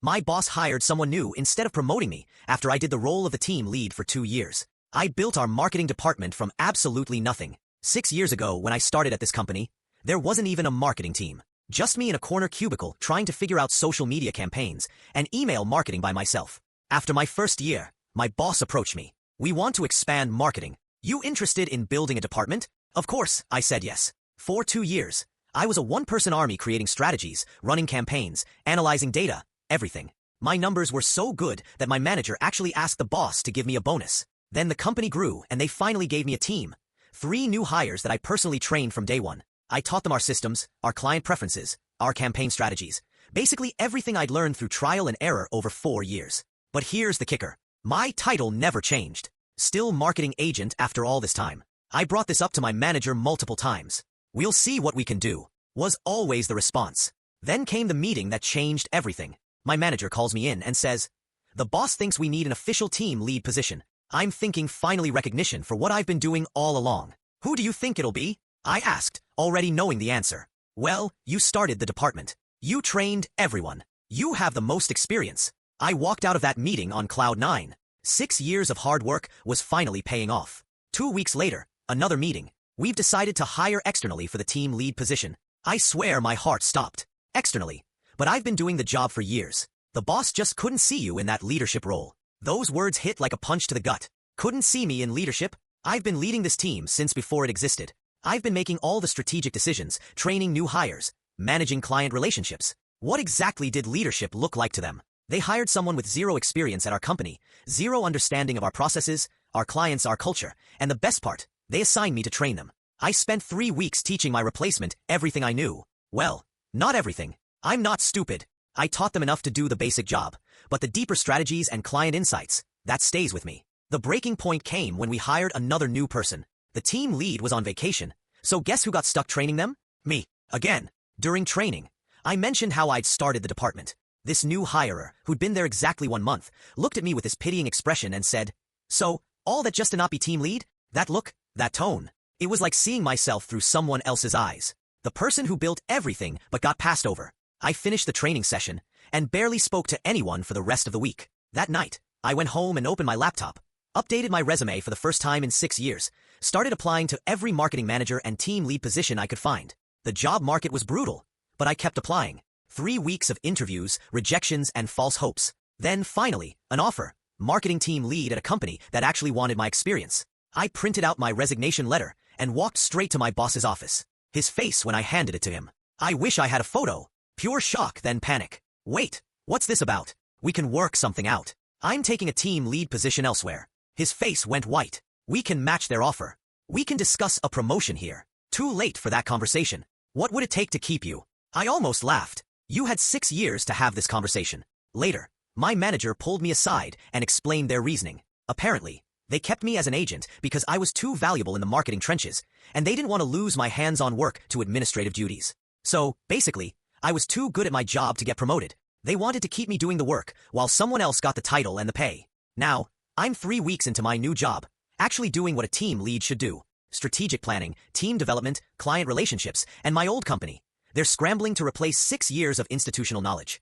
My boss hired someone new instead of promoting me after I did the role of the team lead for 2 years. I built our marketing department from absolutely nothing. 6 years ago, when I started at this company, there wasn't even a marketing team. Just me in a corner cubicle trying to figure out social media campaigns and email marketing by myself. After my first year, my boss approached me. "We want to expand marketing. You interested in building a department?" Of course, I said yes. For 2 years, I was a one-person army creating strategies, running campaigns, analyzing data, everything. My numbers were so good that my manager actually asked the boss to give me a bonus. Then the company grew and they finally gave me a team. 3 new hires that I personally trained from day one. I taught them our systems, our client preferences, our campaign strategies. Basically everything I'd learned through trial and error over 4 years. But here's the kicker. My title never changed. Still marketing agent after all this time. I brought this up to my manager multiple times. "We'll see what we can do," was always the response. Then came the meeting that changed everything. My manager calls me in and says, "The boss thinks we need an official team lead position." I'm thinking finally recognition for what I've been doing all along. "Who do you think it'll be?" I asked, already knowing the answer. "Well, you started the department. You trained everyone. You have the most experience." I walked out of that meeting on cloud 9. 6 years of hard work was finally paying off. 2 weeks later, another meeting. "We've decided to hire externally for the team lead position." I swear my heart stopped. Externally. But I've been doing the job for years. The boss just couldn't see you in that leadership role. Those words hit like a punch to the gut. Couldn't see me in leadership? I've been leading this team since before it existed. I've been making all the strategic decisions, training new hires, managing client relationships. What exactly did leadership look like to them? They hired someone with zero experience at our company, zero understanding of our processes, our clients, our culture, and the best part, they assigned me to train them. I spent 3 weeks teaching my replacement everything I knew. Well, not everything. I'm not stupid. I taught them enough to do the basic job, but the deeper strategies and client insights, that stays with me. The breaking point came when we hired another new person. The team lead was on vacation, so guess who got stuck training them? Me. Again. During training, I mentioned how I'd started the department. This new hirer, who'd been there exactly 1 month, looked at me with this pitying expression and said, "So, all that just to not be team lead? That look, that tone." It was like seeing myself through someone else's eyes. The person who built everything but got passed over. I finished the training session and barely spoke to anyone for the rest of the week. That night, I went home and opened my laptop, updated my resume for the first time in 6 years, started applying to every marketing manager and team lead position I could find. The job market was brutal, but I kept applying. 3 weeks of interviews, rejections, and false hopes. Then finally, an offer. Marketing team lead at a company that actually wanted my experience. I printed out my resignation letter and walked straight to my boss's office. His face when I handed it to him. I wish I had a photo. Pure shock, then panic. "Wait, what's this about? We can work something out. I'm taking a team lead position elsewhere." His face went white. "We can match their offer. We can discuss a promotion here." Too late for that conversation. "What would it take to keep you?" I almost laughed. "You had 6 years to have this conversation." Later, my manager pulled me aside and explained their reasoning. Apparently, they kept me as an agent because I was too valuable in the marketing trenches, and they didn't want to lose my hands-on work to administrative duties. So, basically, I was too good at my job to get promoted. They wanted to keep me doing the work while someone else got the title and the pay. Now, I'm 3 weeks into my new job, actually doing what a team lead should do. Strategic planning, team development, client relationships, and my old company. They're scrambling to replace 6 years of institutional knowledge.